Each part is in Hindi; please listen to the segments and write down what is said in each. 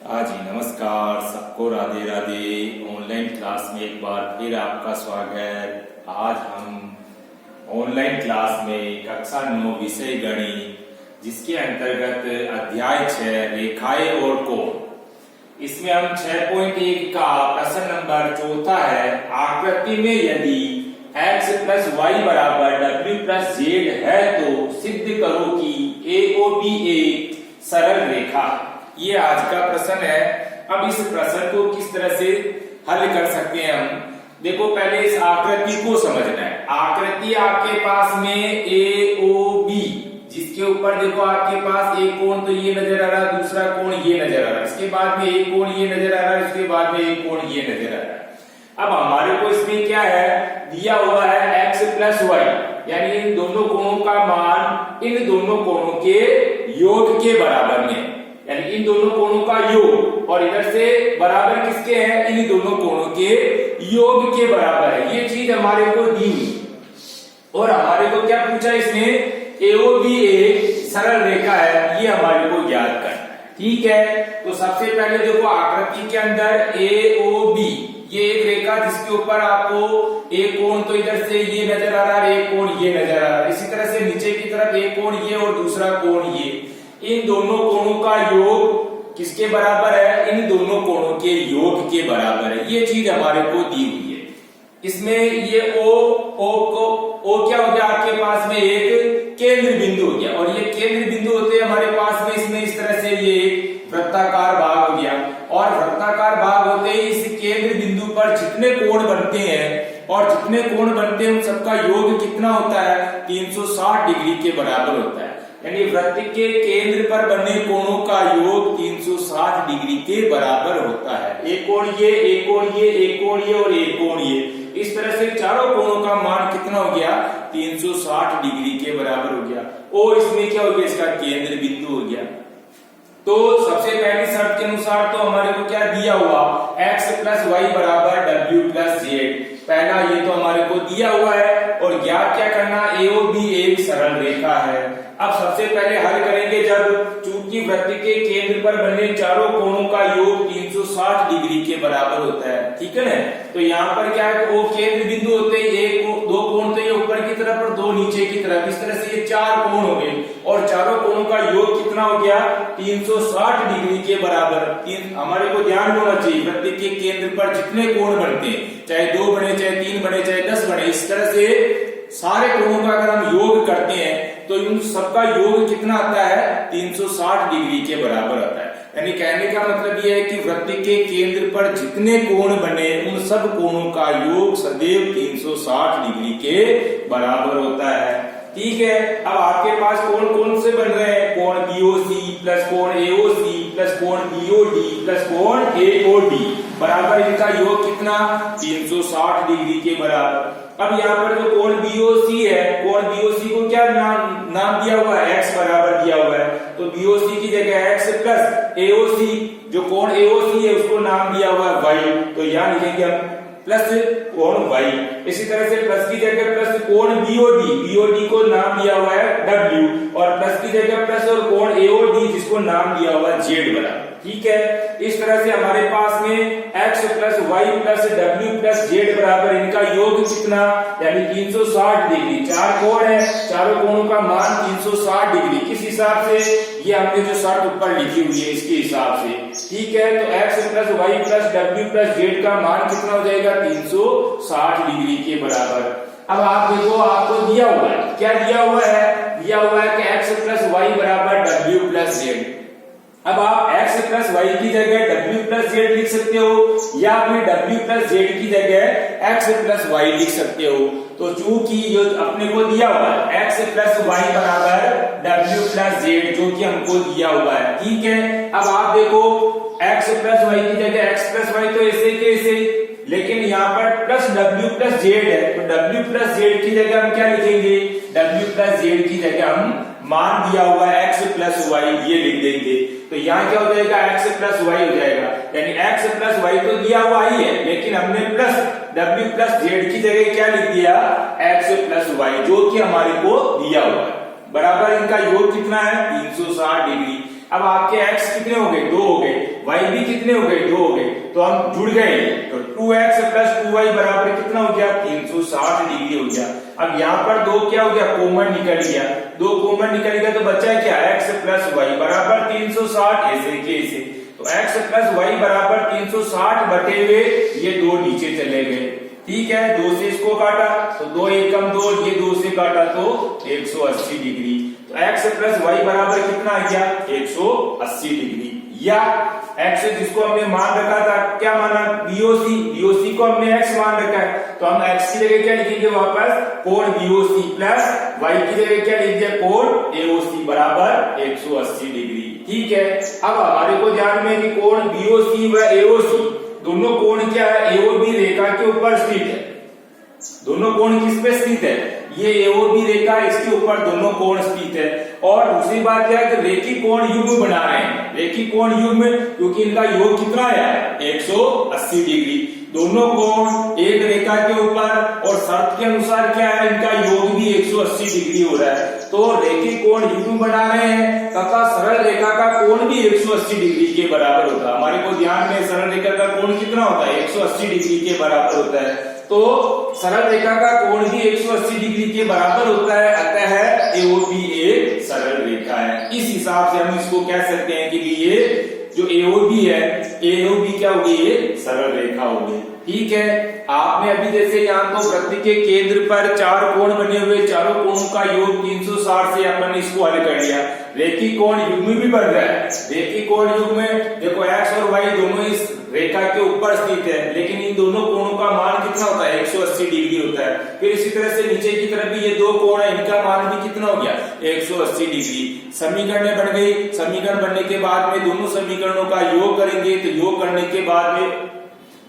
हाँ जी, नमस्कार सबको, राधे राधे। ऑनलाइन क्लास में एक बार फिर आपका स्वागत। आज हम ऑनलाइन क्लास में कक्षा 9 विषय गणित, जिसके अंतर्गत अध्याय 6 रेखाएं और कोण, इसमें हम 6.1 का प्रश्न नंबर 4 है। आकृति में यदि x प्लस वाई बराबर w प्लस जेड है तो सिद्ध करो कि AOB एक सरल रेखा है। ये आज का प्रश्न है। अब इस प्रश्न को किस तरह से हल कर सकते हैं हम, देखो पहले इस आकृति को समझना है। आकृति आपके पास में AOB, जिसके ऊपर देखो आपके पास एक कोण तो ये नजर आ रहा है, दूसरा कोण ये नजर आ रहा है, इसके बाद में एक कोण ये नजर आ रहा है, उसके बाद में एक कोण ये नजर आ रहा है। अब हमारे को इसमें क्या है, दिया हुआ है x प्लस वाई, यानी इन दोनों कोणों का मान इन दोनों कोणों के योग के बराबर में, यानी इन दोनों कोणों का योग, और इधर से बराबर किसके हैं, इन दोनों कोणों के योग के बराबर है। ये चीज हमारे को दी हुई, और हमारे को क्या पूछा इसने, AOB एक सरल रेखा है, ये हमारे को ज्ञात करना है। ठीक है, तो सबसे पहले देखो आकृति के अंदर AOB ये एक रेखा, जिसके ऊपर आपको एक कोण तो इधर से ये नजर आ रहा है, एक कोण ये नजर आ रहा है, इसी तरह से नीचे की तरफ एक कोण ये और दूसरा कोण ये। इन दोनों कोणों का योग किसके बराबर है, इन दोनों कोणों के योग के बराबर है। ये चीज हमारे को दी हुई है। इसमें ये O क्या हो गया, आपके पास में एक केंद्र बिंदु हो गया, और ये केंद्र बिंदु होते हैं हमारे पास में इसमें इस तरह से ये वृत्ताकार भाग हो गया, और वृत्ताकार भाग होते ही इस केंद्र बिंदु पर जितने कोण बनते हैं और जितने कोण बनते हैं उन सबका योग कितना होता है, 360 डिग्री के बराबर होता है। यानी वृत्त के केंद्र पर बने कोणों का योग 360 डिग्री के बराबर होता है। एक कोण ये, एक कोण ये, एक कोण ये और एक कोण ये, इस तरह से चारों कोणों का मान कितना हो गया, 360 डिग्री के बराबर हो गया। ओ इसमें क्या हो गया, इसका केंद्र बिंदु हो गया। तो सबसे पहली शर्त के अनुसार तो हमारे को क्या दिया हुआ, x प्लस वाई बराबर w प्लस जेड, पहला ये तो हमारे को दिया हुआ है, और ज्ञात क्या करना, AOB एक सरल रेखा है। अब सबसे पहले हल करेंगे, जब चूंकि वृत्त के केंद्र पर बने चारों कोणों का योग 360 डिग्री के बराबर होता है, ठीक है ना। तो यहाँ पर क्या है, वो केंद्र बिंदु होते हैं, एक दो कोण तो ये ऊपर की तरफ और दो नीचे की तरफ, इस तरह से ये 4 कोण हो गए, और चारों कोणों का योग कितना हो गया, 360 डिग्री के बराबर। हमारे को ध्यान होना चाहिए, वृत्त के केंद्र पर जितने कोण बनते हैं, चाहे 2 बने, चाहे 3 बने, चाहे 10 बने, इस तरह से सारे कोणों का अगर हम योग करते हैं तो इन सबका योग कितना आता है, 360 डिग्री के बराबर आता है। यानी कहने का मतलब यह है कि वृत्त के केंद्र पर जितने कोण बने उन सब कोणों का योग सदैव 360 डिग्री के बराबर होता है। ठीक है, अब आपके पास कोण कौन से बन रहे हैं, कोण BOC प्लस कोण AOC प्लस कोण BOD प्लस कोण AOD बराबर, इनका योग कितना, 360 डिग्री के बराबर। अब यहाँ पर जो कोण BOC है, कोण BOC को क्या नाम दिया हुआ है, x बराबर दिया हुआ है, तो BOC की जगह x प्लस AOC, जो कोण AOC है उसको नाम दिया हुआ है y, तो यहाँ लिखेंगे हम प्लस कोण y। इसी तरह से प्लस की जगह प्लस कोण BOD को नाम दिया हुआ है w, और प्लस की जगह प्लस और कोण AOD जिसको नाम दिया हुआ है z बराबर। ठीक है, इस तरह से हमारे पास में x plus y plus w plus z बराबर, इनका योग कितना, यानी 360 डिग्री। 4 कोण है, चारों कोणों का मान 360 डिग्री, किस हिसाब से, ये हमने जो शर्त ऊपर लिखी हुई है इसके हिसाब से। ठीक है, तो x plus y plus w plus z का मान कितना हो जाएगा, 360 डिग्री के बराबर। अब आप देखो, आपको दिया हुआ है, क्या दिया हुआ है, दिया हुआ है कि x प्लस वाई बराबर w प्लस जेड। अब आप x प्लस वाई की जगह w प्लस जेड लिख सकते हो, या फिर w प्लस जेड की जगह x प्लस वाई लिख सकते हो। तो चूंकि जो अपने को दिया हुआ है x प्लस वाई बराबर w प्लस जेड, जो कि हमको दिया हुआ है, ठीक है। अब आप देखो x प्लस वाई की जगह x प्लस वाई तो ऐसे के ऐसे, लेकिन यहाँ पर प्लस w प्लस जेड है, तो w प्लस जेड की जगह हम क्या लिखेंगे, w प्लस जेड की जगह हम मान दिया हुआ है x प्लस वाई ये लिख देंगे। तो यहाँ क्या हो जाएगा, x प्लस वाई हो जाएगा, यानी x प्लस वाई तो दिया हुआ ही है, लेकिन हमने प्लस w प्लस जेड की जगह क्या लिख दिया, x प्लस वाई, जो कि हमारे को दिया हुआ है बराबर। इनका योग कितना है, 360 डिग्री। अब आपके x कितने हो गए, 2 हो गए, y भी कितने हो गए, 2 हो गए, तो हम जुड़ गए। तो 2x प्लस 2y बराबर कितना हो गया, 360 डिग्री हो गया। अब यहाँ पर 2 क्या हो गया, कॉमन निकल गया, 2 कॉमन निकल गया, तो बचा है क्या, x प्लस y बराबर 360, ऐसे के ऐसे। तो x प्लस y बराबर 360 बटे हुए ये 2 नीचे चले गए, ठीक है। 2 से इसको काटा तो 2 एकम 2, ये 2 से काटा तो 180 डिग्री। तो x प्लस y बराबर कितना आ गया, 180 डिग्री। या x जिसको हमने मान रखा था, क्या माना, BOC को हमने x मान रखा है, तो हम x की जगह क्या लिखेंगे वापस, कोण BOC प्लस y की जगह क्या लिख दिया, कोण AOC बराबर 180 डिग्री, ठीक है। अब हमारे को ध्यान में कि कोण BOC व AOC दोनों कोण क्या है, AOB रेखा के ऊपर स्थित है। दोनों कोण किस पे स्थित है, ये AOB रेखा, इसके ऊपर दोनों कोण स्थित है। और दूसरी बात क्या है कि रेखी कोण युग्म बना रहे हैं, रेखी कोण युग्म, क्योंकि इनका योग कितना आया, 180 डिग्री। दोनों कोण एक रेखा के ऊपर, और शर्त के अनुसार क्या है, इनका योग भी 180 डिग्री हो रहा है। तो रेखी कोण युग्म बना रहे हैं तथा सरल रेखा का कोण भी 180 डिग्री के बराबर होता है। हमारे को ध्यान में सरल रेखा का कोण कितना होता है, 180 डिग्री के बराबर होता है। तो सरल रेखा का कोण भी 180 डिग्री के बराबर होता है, अतः AOB एक सरल रेखा है। इस हिसाब से हम इसको कह सकते हैं कि ये जो AOB है, AOB क्या होगी, ये सरल रेखा होगी, ठीक है। आपने अभी जैसे यहाँ तो वृत्त के केंद्र पर 4 कोण बने हुए, चारों कोणों का योग 360 से अपन इसको हल कर लिया। रेखी कोण युग्म भी बन रहा है, रेखी कोण युग्म में देखो x और y दोनों इस रेखा के ऊपर स्थित है, लेकिन इन दोनों कोणों का मान कितना होता है, 180 डिग्री होता है। फिर इसी तरह से नीचे की तरफ भी ये 2 कोण है, इनका मान भी कितना हो गया, 180 डिग्री। समीकरण बन गई, समीकरण बनने के बाद में दोनों समीकरणों का योग करेंगे, तो योग करने के बाद में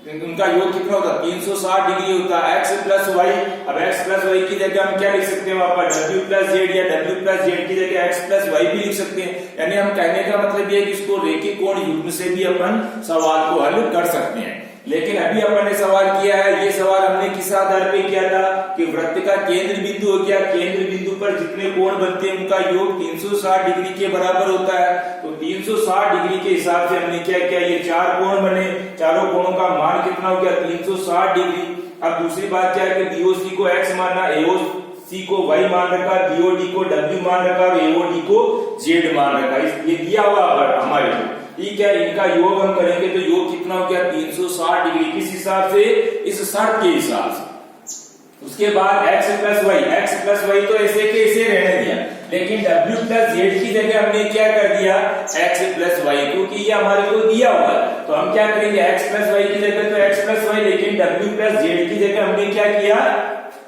उनका योग कितना होता है, 360 डिग्री होता है। x प्लस वाई, अब x प्लस वाई की जगह हम क्या लिख सकते हैं, वहां पर w प्लस जेड, या w प्लस जेड की जगह x प्लस वाई भी लिख सकते हैं। यानी हम कहने का मतलब ये है कि इसको रेखी कोण युग्म से भी अपन सवाल को हल कर सकते हैं। लेकिन अभी अपन ने सवाल किया है, ये सवाल हमने किस आधार पे किया था कि वृत्त का केंद्र बिंदु हो गया, केंद्र बिंदु पर जितने कोण बनते हैं उनका योग 360 डिग्री के बराबर होता है। तो 360 डिग्री के हिसाब से हमने क्या किया, ये 4 कोण बने, चारों कोणों का मान कितना हो गया, 360 डिग्री। अब दूसरी बात क्या है कि BOC को x माना, AOC को y मान रखा, BOD को w मान रखा और AOD को z मान रखा, ये दिया हुआ हमारे को, ठीक है। इनका योग हम करेंगे तो योग कितना हो गया, 360 डिग्री, किस हिसाब से, इस शर्त के हिसाब से। उसके बाद x प्लस वाई तो ऐसे के ऐसे रहने दिया, लेकिन w प्लस जेड की जगह हमने क्या कर दिया, x प्लस वाई, क्योंकि ये हमारे को दिया हुआ है। तो हम क्या करेंगे, x प्लस वाई की जगह तो x प्लस वाई, लेकिन w प्लस जेड की जगह हमने क्या किया,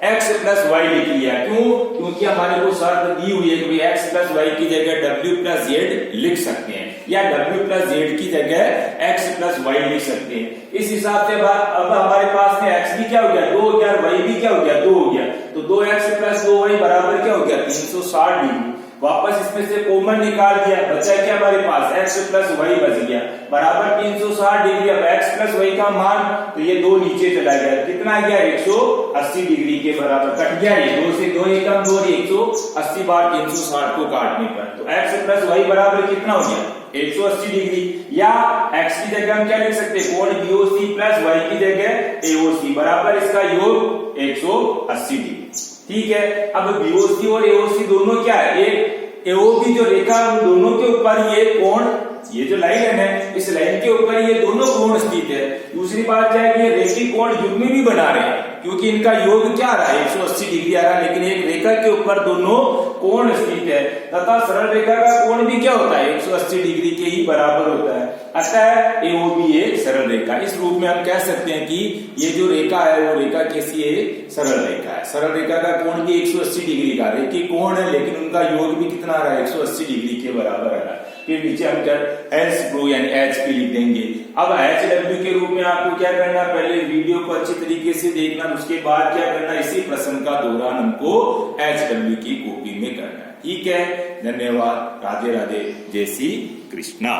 x प्लस वाई लिख लिया। क्यों, क्योंकि हमारे को शर्त दी हुई है कि x प्लस वाई की जगह w प्लस जेड लिख सकते हैं, या w प्लस जेड की जगह x प्लस वाई लिख सकते हैं। इस हिसाब से अब हमारे पास में x भी क्या हो गया, 2 हो गया, y भी क्या हो गया, 2 हो गया। तो 2x प्लस 2y बराबर क्या हो गया, 360 डिग्री। वापस इसमें से कॉमन निकाल दिया, बचा क्या हमारे पास, x प्लस वाई बच गया बराबर 360 डिग्री। अब x प्लस वाई का मान, तो ये 2 नीचे चला गया, कितना आ गया, 180 डिग्री के बराबर, कट गया ये 2 से 2 एकम 2, 180 बार 360 को काटने पर, तो x प्लस वाई बराबर कितना हो गया, 180 डिग्री। या x की जगह हम क्या लिख सकते हैं, कोण BOC प्लस y की जगह AOC बराबर इसका योग 180 डिग्री, ठीक है। अब BOC और AOC दोनों क्या है, एक AOB जो रेखा, उन दोनों के ऊपर ये कोण, ये जो लाइन है, इस लाइन के ऊपर ये दोनों कोण स्थित है। दूसरी बात क्या है कि ये रेखी कोण युग्म भी बना रहे हैं, क्योंकि इनका योग क्या आ रहा है, 180 डिग्री आ रहा है, लेकिन एक रेखा के ऊपर दोनों कोण स्थित है, तथा सरल रेखा का कोण भी क्या होता है, 180 डिग्री के ही बराबर होता है। अतः AOB एक सरल रेखा। इस रूप में हम कह सकते हैं कि ये जो रेखा है वो रेखा कैसी है, सरल रेखा है। सरल रेखा का कोण भी 180 डिग्री का, रेखी कोण है, लेकिन उनका योग भी कितना आ रहा है, 180 डिग्री के बराबर आ रहा है। फिर नीचे हम क्या H यानी HP लिख देंगे। अब HW के रूप में आपको क्या करना, पहले वीडियो को अच्छी तरीके से देखना, उसके बाद क्या करना, इसी प्रश्न का दौरान हमको HW की कॉपी में करना है, ठीक है। धन्यवाद, राधे राधे, जय श्री कृष्णा।